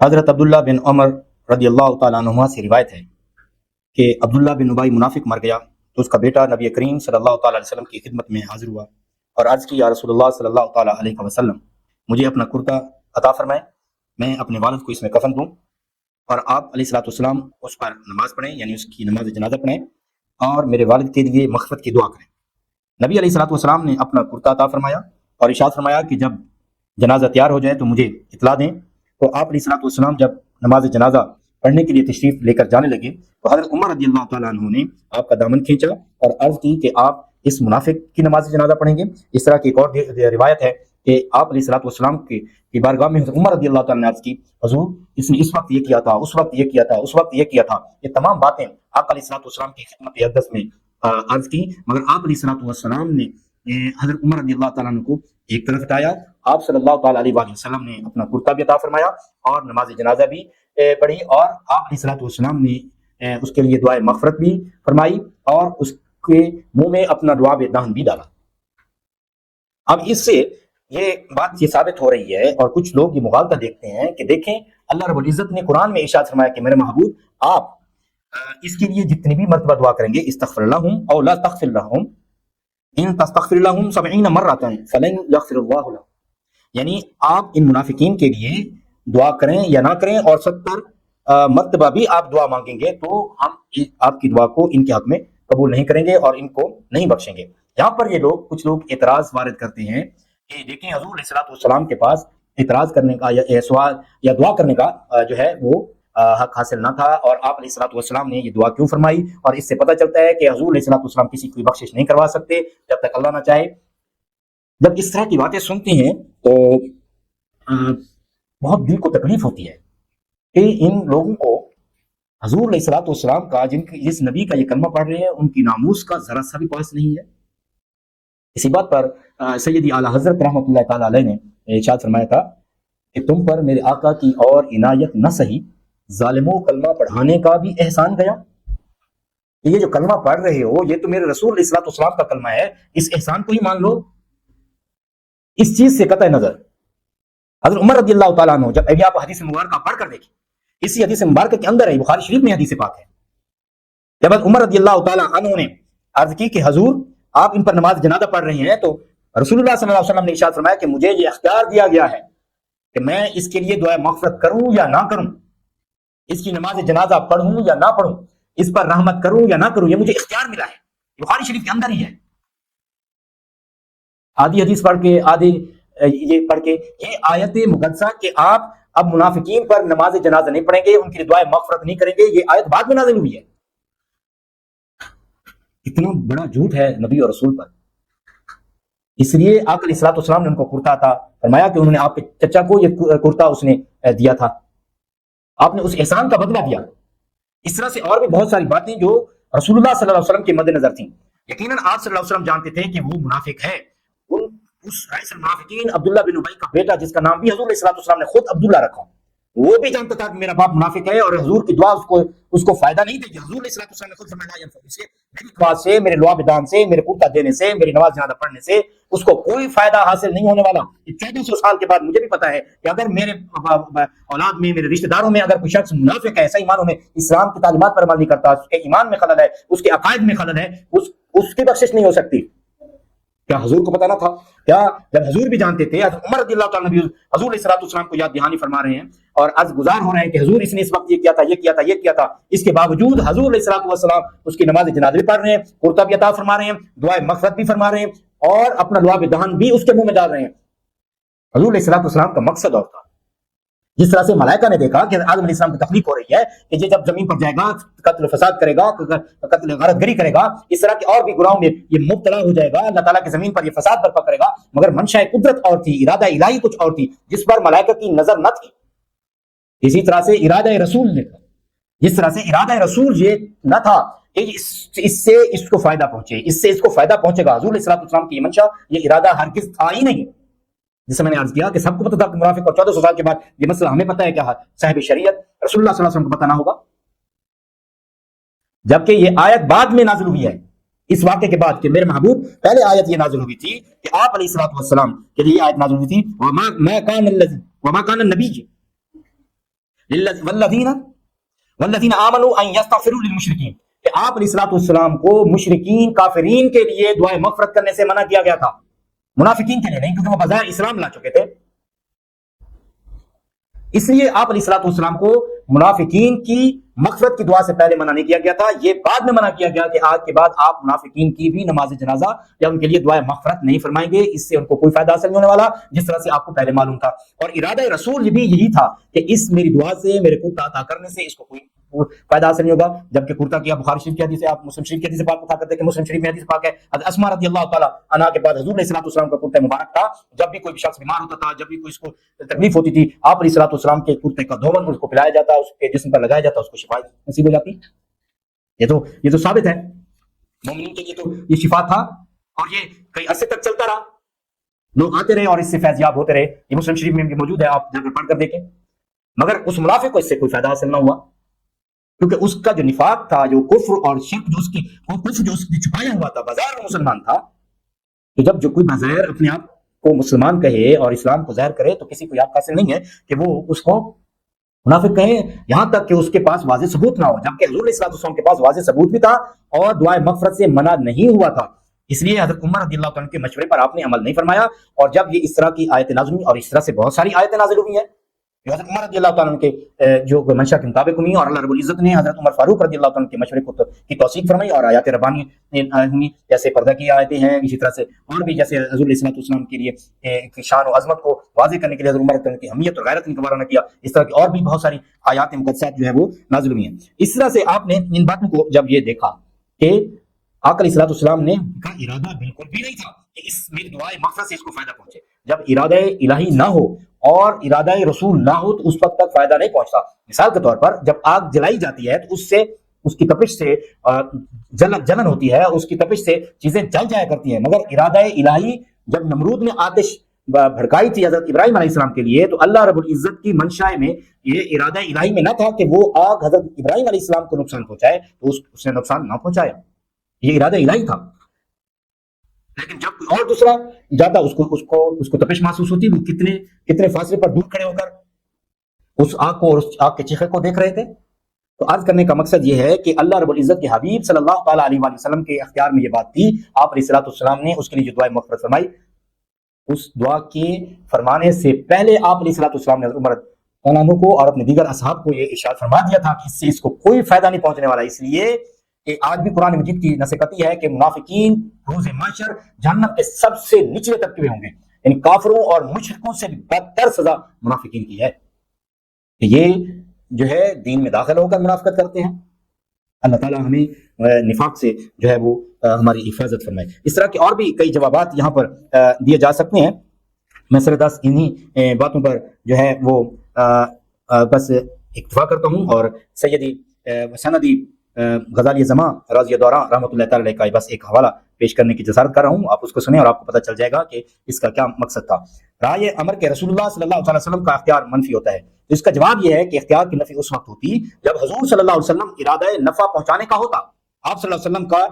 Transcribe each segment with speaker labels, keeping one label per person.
Speaker 1: حضرت عبداللہ بن عمر رضی اللہ تعالیٰ عنہ سے روایت ہے کہ عبداللہ بن ابی منافق مر گیا تو اس کا بیٹا نبی کریم صلی اللہ تعالیٰ علیہ وسلم کی خدمت میں حاضر ہوا اور عرض کی یا رسول اللہ صلی اللہ تعالیٰ علیہ وسلم مجھے اپنا کرتا عطا فرمائے، میں اپنے والد کو اس میں کفن دوں اور آپ علیہ الصلوۃ والسلام اس پر نماز پڑھیں، یعنی اس کی نماز جنازہ پڑھیں اور میرے والد کے لیے مغفرت کی دعا کریں۔ نبی علیہ الصلوۃ والسلام نے اپنا کرتا عطا فرمایا اور ارشاد فرمایا کہ جب جنازہ تیار ہو جائے تو مجھے اطلاع دیں۔ تو آپ علیہ الصلوۃ والسلام جب نماز جنازہ پڑھنے کے لیے تشریف لے کر جانے لگے تو حضرت عمر رضی اللہ تعالیٰ عنہ نے آپ کا دامن کھینچا اور عرض کی کہ آپ اس منافق کی نماز جنازہ پڑھیں گے۔ اس طرح کی ایک اور روایت ہے کہ آپ علیہ الصلوۃ والسلام کی بارگاہ میں حضرت عمر رضی اللہ تعالیٰ نے عرض کی حضور اس نے اس وقت یہ کیا تھا، اس وقت یہ کیا تھا، اس وقت یہ کیا تھا۔ یہ تمام باتیں آپ علیہ الصلوۃ والسلام کی خدمت اقدس میں عرض کی، مگر آپ علیہ الصلوۃ والسلام نے حضرت عمر رضی اللہ تعالیٰ عنہ کو ایک طرف ہٹایا۔ آپ صلی اللہ تعالیٰ علیہ وسلم نے اپنا کرتا بھی عطا فرمایا اور نماز جنازہ بھی پڑھی اور آپ علیہ الصلوۃ والسلام نے اس کے لیے دعائے مغفرت بھی فرمائی اور اس کے منہ میں اپنا لعاب دہن بھی ڈالا۔ اب اس سے یہ بات یہ ثابت ہو رہی ہے اور کچھ لوگ یہ مغالطہ دیکھتے ہیں کہ دیکھیں اللہ رب العزت نے قرآن میں ارشاد فرمایا کہ میرے محبوب آپ اس کے لیے جتنی بھی مرتبہ دعا کریں گے استغفر لہم او لا تغفر لہم ان تستغفر لہم 70 مرۃ فلن یغفر اللہ لہم، یعنی آپ ان منافقین کے لیے دعا کریں یا نہ کریں اور 70 مرتبہ بھی آپ دعا مانگیں گے تو ہم آپ کی دعا کو ان کے حق میں قبول نہیں کریں گے اور ان کو نہیں بخشیں گے۔ یہاں پر یہ لوگ کچھ لوگ اعتراض وارد کرتے ہیں کہ دیکھیں حضور علیہ الصلوۃ والسلام کے پاس اعتراض کرنے کا یا سوال یا دعا کرنے کا جو ہے وہ حق حاصل نہ تھا، اور آپ علیہ الصلوۃ والسلام نے یہ دعا کیوں فرمائی، اور اس سے پتہ چلتا ہے کہ حضور علیہ الصلوۃ والسلام کسی کی بخشش نہیں کروا سکتے جب تک اللہ نہ چاہے۔ جب اس طرح کی باتیں سنتے ہیں تو بہت دل کو تکلیف ہوتی ہے کہ ان لوگوں کو حضور علیہ الصلوۃ والسلام کا جس نبی کا یہ کلمہ پڑھ رہے ہیں ان کی ناموس کا ذرا سا بھی پاس نہیں ہے۔ اسی بات پر سیدی اعلیٰ حضرت رحمۃ اللہ تعالیٰ علیہ نے ارشاد فرمایا تھا کہ تم پر میرے آقا کی اور عنایت نہ سہی، ظالموں کلمہ پڑھانے کا بھی احسان گیا۔ یہ جو کلمہ پڑھ رہے ہو یہ تو میرے رسول علیہ الصلوۃ والسلام کا کلمہ ہے، اس احسان کو ہی مان لو۔ اس چیز سے قطع نظر حضرت عمر رضی اللہ تعالیٰ عنہ، جب ابھی آپ حدیث مبارکہ پڑھ کر دیکھیں، اسی حدیث مبارکہ کے اندر ہے، بخاری شریف میں حدیث پاک ہے، جب عمر رضی اللہ تعالیٰ عنہ نے عرض کی کہ حضور آپ ان پر نماز جنازہ پڑھ رہے ہیں، تو رسول اللہ صلی اللہ علیہ وسلم نے ارشاد فرمایا کہ مجھے یہ اختیار دیا گیا ہے کہ میں اس کے لیے دعائے مغفرت کروں یا نہ کروں، اس کی نماز جنازہ پڑھوں یا نہ پڑھوں، اس پر رحمت کروں یا نہ کروں، یہ مجھے اختیار ملا ہے۔ بخاری شریف کے اندر ہی ہے۔ آدھی حدیث پڑھ کے یہ پڑھ کے یہ آیت مقدسہ کہ آپ اب منافقین پر نماز جنازہ نہیں پڑھیں گے، ان کی دعائیں مغفرت نہیں کریں گے، یہ آیت بعد میں نازل ہوئی ہے۔ اتنا بڑا جھوٹ ہے نبی اور رسول پر۔ اس لیے آپ علیہ الصلوۃ والسلام نے ان کو کرتا تھا فرمایا کہ انہوں نے آپ کے چچا کو یہ کرتا اس نے دیا تھا، آپ نے اس احسان کا بدلہ دیا۔ اس طرح سے اور بھی بہت ساری باتیں جو رسول اللہ صلی اللہ علیہ وسلم کے مد نظر تھیں۔ یقیناً آپ صلی اللہ علیہ وسلم جانتے تھے کہ وہ منافق ہے۔ اس رئیس المنافقین عبداللہ بن ابی کا بیٹا جس کا نام بھی حضور علیہ الصلوۃ والسلام نے خود عبداللہ رکھا، وہ بھی جانتا تھا کہ میرا باپ منافق ہے اور حضور کی دعا اس کو فائدہ نہیں دے گی۔ حضور علیہ الصلوۃ والسلام نے خود فرمایا اسے میری دعا سے، میرے لعاب دہن سے، میرے کرتا دینے سے، میری نماز جنازہ پڑھنے سے اس کو کوئی فائدہ حاصل نہیں ہونے والا۔ 1400 سال کے بعد مجھے بھی پتا ہے کہ اگر میرے اولاد میں، میرے رشتہ داروں میں اگر کوئی شخص منافق ہے، صحیح معنوں میں اسلام کی تعلیمات پر عمل نہیں کرتا، اس کے ایمان میں خلل ہے، اس کے عقائد میں خلل ہے، اس کی بخشش نہیں ہو سکتی۔ کیا حضور کو پتا نہ تھا؟ کیا جب حضور بھی جانتے تھے، عمر رضی اللہ تعالیٰ عنہ حضور علیہ الصلوۃ والسلام کو یاد دہانی فرما رہے ہیں اور عرض گزار ہو رہے ہیں کہ حضور اس نے اس وقت یہ کیا تھا، یہ کیا تھا، یہ کیا تھا، اس کے باوجود حضور علیہ الصلوۃ والسلام اس کی نماز جنازہ بھی پڑھ رہے ہیں، کرتا بھی عطا فرما رہے ہیں، دعائے مغفرت بھی فرما رہے ہیں اور اپنا لعاب دہن بھی اس کے منہ میں ڈال رہے ہیں۔ حضور علیہ الصلوۃ والسلام کا مقصد اور تھا، جس طرح سے ملائکہ نے دیکھا کہ آدم علیہ السلام کی تخلیق ہو رہی ہے کہ یہ جب زمین پر جائے گا قتل و فساد کرے گا، قتل غارت گری کرے گا، اس طرح کے اور بھی گناہوں میں یہ مبتلا ہو جائے گا، اللہ تعالیٰ کی زمین پر یہ فساد برپا کرے گا، مگر منشاء قدرت اور تھی، ارادہ الہی کچھ اور تھی جس پر ملائکہ کی نظر نہ تھی۔ اسی طرح سے ارادہ رسول نے، جس طرح سے ارادہ رسول یہ نہ تھا کہ اس سے اس کو فائدہ پہنچے، اس سے اس کو فائدہ پہنچے گا، حضور علیہ الصلوۃ والسلام کی یہ منشا، یہ ارادہ ہرگز تھا ہی نہیں۔ جیسے میں نے عرض کیا کہ سب کو پتہ تھا کہ منافق، اور 1400 سال کے بعد یہ مسئلہ ہمیں پتہ ہے کیا صاحب شریعت رسول اللہ صلی اللہ علیہ وسلم کو پتہ نہ ہوگا، جبکہ یہ آیت بعد میں نازل ہوئی ہے اس واقعے کے بعد کہ میرے محبوب، پہلے آیت یہ نازل ہوئی تھی کہ آپ علیہ الصلوۃ والسلام کے لیے آیت نازل ہوئی تھی وما کان النبی، والذین آمنوا ان یستغفروا للمشرکین، کہ آپ علیہ الصلوۃ والسلام کو مشرکین کافرین کے لیے دعائے مغفرت کرنے سے منع کیا گیا تھا، منافقین کے لیے نہیں، کیونکہ وہ بظاہر اسلام لا چکے تھے۔ اس لیے آپ علیہ الصلوۃ والسلام کو منافقین کی مغفرت کی دعا سے پہلے منع نہیں کیا گیا تھا، یہ بعد میں منع کیا گیا کہ آج کے بعد آپ منافقین کی بھی نماز جنازہ یا ان کے لیے دعائے مغفرت نہیں فرمائیں گے، اس سے ان کو کوئی فائدہ حاصل نہیں ہونے والا، جس طرح سے آپ کو پہلے معلوم تھا۔ اور ارادہ رسول بھی یہی تھا کہ اس میری دعا سے، میرے کرتا عطا کرنے سے اس کو کوئی فائدہ حاصل نہیں ہوگا، جبکہ کرتا کیا بخاری شریف کی حدیث ہے، آپ مسلم شریف کی حدیث سے پاک اٹھا کرتے کہ مسلم شریف میں حدیث پاک ہے، حضرت اسماء رضی اللہ تعالیٰ عنہا کے بعد حضور علیہ الصلوۃ والسلام کا کرتا مبارک تھا، جب بھی کوئی شخص بیمار ہوتا تھا، جب بھی کوئی اس کو تکلیف ہوتی تھی، آپ علیہ الصلوۃ والسلام کے کرتے کا دھومن اس کو پلایا جاتا، اس کے جسم پر لگایا جاتا، اس کو شفا نصیب ہو جاتی۔ یہ تو ثابت ہے، مومنین کے لیے تو یہ شفا تھا، اور یہ کئی عرصے تک چلتا رہا، لوگ آتے رہے اور اس سے فیض یاب ہوتے رہے، یہ مسلم شریف میں بھی موجود ہے، آپ جا کر پڑھ کر دیکھیں۔ مگر اس منافق کو اس سے کوئی فائدہ حاصل نہ ہوا، کیونکہ اس کا جو نفاق تھا، جو کفر اور شرک جو اس نے چھپایا ہوا تھا، بظاہر وہ مسلمان تھا، تو جب جو کوئی بظاہر اپنے آپ کو مسلمان کہے اور اسلام کو ظاہر کرے تو کسی کو یاد حاصل نہیں ہے کہ وہ اس کو منافق کہیں، یہاں تک کہ اس کے پاس واضح ثبوت نہ ہو، جبکہ حضور علیہ السلام کے پاس واضح ثبوت بھی تھا اور دعائے مغفرت سے منع نہیں ہوا تھا۔ اس لیے حضرت عمر رضی اللہ عنہ کے مشورے پر آپ نے عمل نہیں فرمایا، اور جب یہ اس طرح کی آیتیں نازل ہوئی، اور اس طرح سے بہت ساری آیتیں نازل ہوئی ہیں جو حضرت عمر رضی اللہ عنہ کے جو منشا کے مطابق ہوئی، اور اللہ رب العزت نے حضرت عمر فاروق رضی اللہ عنہ کے مشورے کی توثیق فرمائی، اور آیات ربانی ہوئی، جیسے پردہ کی آیتیں ہیں، اسی طرح سے اور بھی، جیسے حضور علیہ السلام کے لیے شان و عظمت کو واضح کرنے کے لیے حضرت عمر رضی اللہ عنہ کی اہمیت اور غیرت کا نہ کیا، اس طرح کی اور بھی بہت ساری آیات مقدسات جو ہے وہ نازل ہوئی ہیں۔ اس طرح سے آپ نے ان باتوں کو جب یہ دیکھا کہ آقا علیہ السلام نے کا ارادہ بالکل بھی نہیں تھا کہ اس میری دعائے مغفرت سے اس کو فائدہ پہنچے، جب ارادہ الہی نہ ہو اور ارادہ رسول نہ ہو تو اس وقت تک فائدہ نہیں پہنچتا۔ مثال کے طور پر جب آگ جلائی جاتی ہے تو اس سے، اس کی تپش سے جلن ہوتی ہے، اس کی تپش سے چیزیں جل جایا کرتی ہیں، مگر ارادہ الہی جب نمرود نے آتش بھڑکائی تھی حضرت ابراہیم علیہ السلام کے لیے، تو اللہ رب العزت کی منشاء میں یہ ارادہ الہی میں نہ تھا کہ وہ آگ حضرت ابراہیم علیہ السلام کو نقصان پہنچائے، تو اس نے نقصان نہ پہنچایا، یہ ارادہ الہی تھا۔ لیکن جب کوئی اور دوسرا جاتا، اس کو تپش محسوس ہوتی، وہ کتنے فاصلے پر دور کھڑے ہو کر اس آگ کو اور اس آگ کے چیخے کو دیکھ رہے تھے۔ تو عرض کرنے کا مقصد یہ ہے کہ اللہ رب العزت کے حبیب صلی اللہ تعالیٰ علیہ وآلہ وسلم کے اختیار میں یہ بات تھی، آپ علیہ الصلوۃ والسلام نے اس کے لیے جو دعائے مغفرت فرمائی، اس دعا کے فرمانے سے پہلے آپ علیہ الصلوۃ والسلام نے حضرت عمر رضی اللہ عنہ کو اور اپنے دیگر اصحاب کو یہ ارشاد فرما دیا تھا کہ اس سے اس کو کوئی فائدہ نہیں پہنچنے والا، اس لیے کہ آج بھی قرآن مجید کی نصیحت ہے کہ منافقین روز محشر جہنم کے سب سے نچلے طبقے میں ہوں گے، یعنی کافروں اور مشرکوں سے بھی بدتر سزا منافقین کی ہے کہ یہ جو ہے دین میں داخل ہو کر منافقت کرتے ہیں۔ اللہ تعالیٰ ہمیں نفاق سے جو ہے وہ ہماری حفاظت فرمائے۔ اس طرح کے اور بھی کئی جوابات یہاں پر دیے جا سکتے ہیں، میں سردست انہی باتوں پر جو ہے وہ بس اکتفا کرتا ہوں، اور سیدی سندی غزالی زمان راضی دورہ رحمۃ اللہ تعالی علیہ کا بس ایک حوالہ پیش کرنے کی جسارت کر رہا ہوں، آپ اس کو سنیں اور آپ کو پتہ چل جائے گا کہ اس کا کیا مقصد تھا۔ رائے امر کے رسول اللہ صلی اللہ علیہ وسلم کا اختیار منفی ہوتا ہے، تو اس کا جواب یہ ہے کہ اختیار کی نفی اس وقت ہوتی جب حضور صلی اللہ علیہ وسلم ارادہ نفع پہنچانے کا ہوتا۔ آپ صلی اللہ علیہ وسلم کا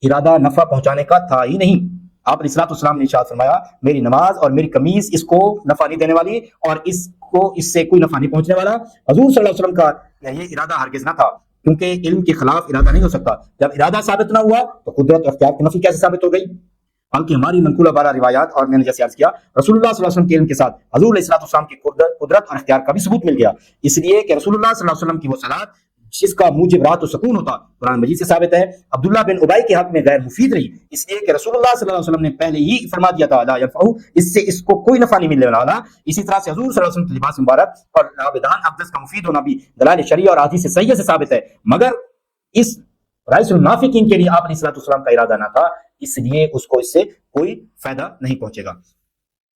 Speaker 1: ارادہ نفع پہنچانے کا تھا ہی نہیں۔ آپ علیہ الصلوۃ والسلام نے ارشاد فرمایا، میری نماز اور میری قمیض اس کو نفع نہیں دینے والی اور اس سے کوئی نفع نہیں پہنچنے والا۔ حضور صلی اللہ علیہ وسلم کا یہ ارادہ ہرگز نہ تھا، کیونکہ علم کے خلاف ارادہ نہیں ہو سکتا۔ جب ارادہ ثابت نہ ہوا تو قدرت اور اختیار کی نفی کیسے ثابت ہو گئی؟ بلکہ ہماری منقولہ بارہ روایات اور میں نے جیسے عرض کیا رسول اللہ صلی اللہ علیہ وسلم کے علم کے ساتھ حضور علیہ السلام کی قدرت اور اختیار کا بھی ثبوت مل گیا، اس لیے کہ رسول اللہ صلی اللہ علیہ وسلم کی وہ صلات جس کا موجب راحت و سکون ہوتا قرآن مجید سے ثابت ہے، عبداللہ بن ابی کے حق میں غیر مفید رہی، اس لیے کہ رسول اللہ صلی اللہ علیہ وسلم نے پہلے ہی فرما دیا تھا لا ينفعه، اس سے اس کو کوئی نفع نہیں ملنے والا۔ اسی طرح سے حضور صلی اللہ علیہ وسلم کے لباس مبارک اور آبدان اقدس کا مفید ہونا بھی دلائل شرعیہ اور حدیث صحیحہ سے ثابت ہے، مگر اس رئیس المنافقین کے لیے آپ علیہ الصلوۃ والسلام کا ارادہ نہ تھا، اس لیے اس کو اس سے کوئی فائدہ نہیں پہنچے گا۔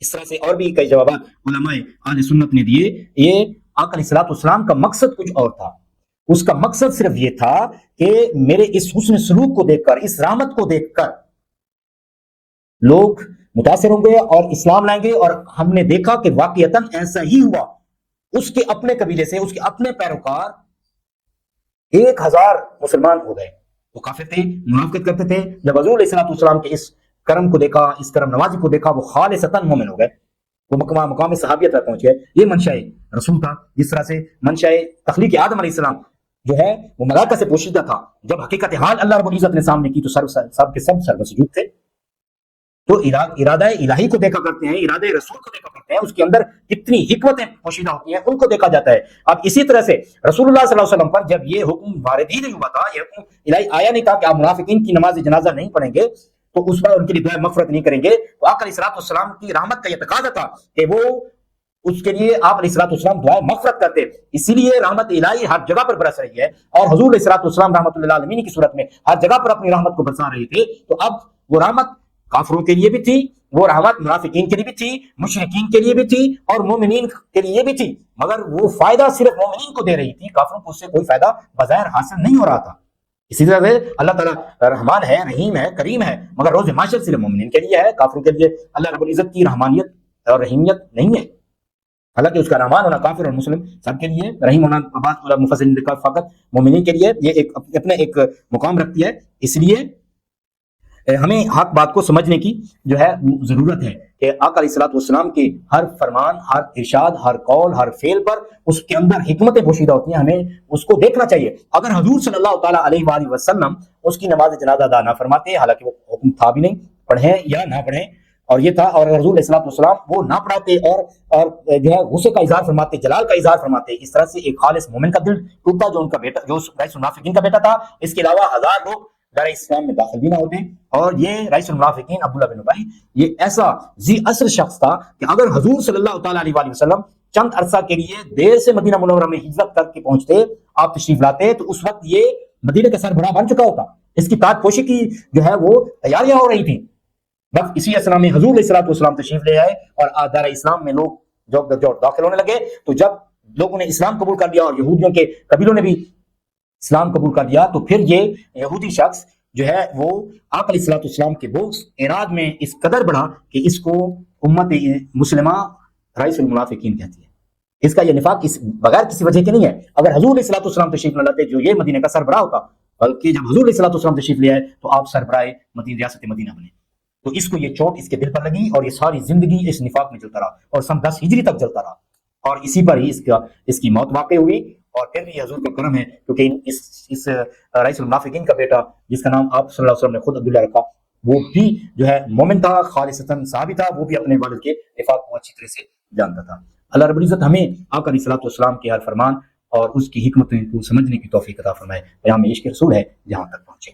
Speaker 1: اس طرح سے اور بھی کئی جوابات علماء اہل سنت نے دیے۔ یہ آقا علیہ الصلوۃ والسلام کا مقصد کچھ اور تھا، اس کا مقصد صرف یہ تھا کہ میرے اس حسن سلوک کو دیکھ کر، اس رحمت کو دیکھ کر لوگ متاثر ہوں گے اور اسلام لائیں گے، اور ہم نے دیکھا کہ واقعتاً ایسا ہی ہوا۔ اس کے اپنے قبیلے سے، اس کے اپنے پیروکار 1000 مسلمان ہو گئے، وہ کافر تھے، منافقت کرتے تھے، جب حضور علیہ الصلوۃ والسلام کے اس کرم کو دیکھا، اس کرم نوازی کو دیکھا، وہ خالصتاً مومن ہو گئے، وہ مقام صحابیت تک پہنچ گئے. یہ منشاء رسول تھا. جس طرح سے منشاء تخلیق آدم علیہ السلام جو ہے وہ ملائکہ سے پوشیدہ تھا. جب حقیقت حال اللہ رب العزت نے سامنے کی تو سب کے سب سربسجود تھے. تو ارادہ الہی کو دیکھا کرتے ہیں, ارادہ رسول کو دیکھا کرتے ہیں, اس کے اندر کتنی حکمتیں پوشیدہ ہوتی ہیں ان کو دیکھا جاتا ہے. اب اسی طرح سے رسول اللہ صلی اللہ علیہ وسلم پر جب یہ حکم وارد ہی نہیں ہوا تھا, یہ حکم الہی آیا نہیں تھا کہ آپ منافقین کی نماز جنازہ نہیں پڑھیں گے تو اس پر ان کے لیے دعائے مغفرت نہیں کریں گے, تو آقا علیہ الصلوۃ والسلام کی رحمت کا یہ تقاضا تھا کہ وہ اس کے لیے آپ علیہ الصلوۃ والسلام دعائے مغفرت کرتے. اسی لیے رحمت الہی ہر جگہ پر برس رہی ہے, اور حضور علیہ الصلوۃ والسلام رحمۃ اللہ عالمین کی صورت میں ہر جگہ پر اپنی رحمت کو برسا رہے تھے. تو اب وہ رحمت کافروں کے لیے بھی تھی, وہ رحمت منافقین کے لیے بھی تھی, مشرکین کے لیے بھی تھی, اور مومنین کے لیے بھی تھی, مگر وہ فائدہ صرف مومنین کو دے رہی تھی, کافروں کو اس سے کوئی فائدہ بظاہر حاصل نہیں ہو رہا تھا. اسی طرح سے اللہ تعالیٰ رحمان ہے, رحیم ہے, کریم ہے, مگر روز معاشر صرف مومنین کے لیے ہے, کافروں کے لیے اللہ رب العزت کی رحمانیت اور رحیمیت نہیں ہے. حالانکہ اس کا رحمان ہونا کافر اور مسلم سب کے لیے, رحیم ہونا بعض مفسرین نے فقط مومنین کے لیے, یہ اپنے ایک مقام رکھتی ہے. اس لیے ہمیں حق بات کو سمجھنے کی جو ہے ضرورت ہے کہ آقا علیہ الصلوۃ والسلام کے ہر فرمان, ہر ارشاد, ہر قول, ہر فعل پر اس کے اندر حکمتیں پوشیدہ ہوتی ہیں, ہمیں اس کو دیکھنا چاہیے. اگر حضور صلی اللہ تعالیٰ علیہ وآلہ وسلم اس کی نماز جنازہ ادا نہ فرماتے, حالانکہ وہ حکم تھا بھی نہیں, پڑھیں یا نہ پڑھیں, اور یہ تھا, اور حضور علیہ الصلوۃ والسلام وہ نہ پڑھاتے اور جو ہے غصے کا اظہار فرماتے, جلال کا اظہار فرماتے, اس طرح سے ایک خالص مومن کا دل ٹوٹتا, جو ان کا بیٹا, جو رئیس المنافقین کا بیٹا تھا. اس کے علاوہ ہزار لوگ دار اسلام میں داخل بھی نہ ہوتے. اور یہ رئیس المنافقین عبداللہ بن ابی یہ ایسا ذی اثر شخص تھا کہ اگر حضور صلی اللہ تعالیٰ علیہ وآلہ وسلم چند عرصہ کے لیے دیر سے مدینہ منورہ میں ہجرت کر کے پہنچتے, آپ تشریف لاتے, تو اس وقت یہ مدینہ کا سربراہ بن چکا ہوتا. اس کی تاج پوشی کی جو ہے وہ تیاریاں ہو رہی تھیں. بس اسی اسلام میں حضور علیہ الصلوۃ والسلام تشریف لے آئے, اور دار اسلام میں لوگ جو داخل ہونے لگے, تو جب لوگوں نے اسلام قبول کر لیا اور یہودیوں کے قبیلوں نے بھی اسلام قبول کر لیا, تو پھر یہ یہودی شخص جو ہے وہ آقا علیہ الصلوۃ والسلام کے بغض اراد میں اس قدر بڑھا کہ اس کو امت مسلمہ رئیس المنافقین کہتی ہے. اس کا یہ نفاق بغیر کسی وجہ کے نہیں ہے. اگر حضور علیہ الصلوۃ والسلام تشریف نہ لاتے جو یہ مدینہ کا سربراہ ہوتا, بلکہ جب حضور علیہ الصلوۃ والسلام تشریف لے آئے تو آپ سربراہ ریاست مدینہ بنے. تو اس کو یہ چوٹ اس کے دل پر لگی, اور یہ ساری زندگی اس نفاق میں چلتا رہا, اور سن 10 ہجری تک چلتا رہا, اور اسی پر ہی اس کی موت واقع ہوئی. اور پھر بھی حضور کا کرم ہے, کیونکہ اس رئیس المنافقین کا بیٹا جس کا نام آپ صلی اللہ علیہ وسلم نے خود عبداللہ رکھا, وہ بھی جو ہے مومن تھا, خالصتاً صحابی تھا, وہ بھی اپنے والد کے نفاق کو اچھی طرح سے جانتا تھا. اللہ رب العزت ہمیں آقا علیہ الصلوۃ والسلام کے ہر فرمان اور اس کی حکمتیں کو سمجھنے کی توفیق عطا فرمائے. پیام عشق رسول ہے جہاں تک پہنچے.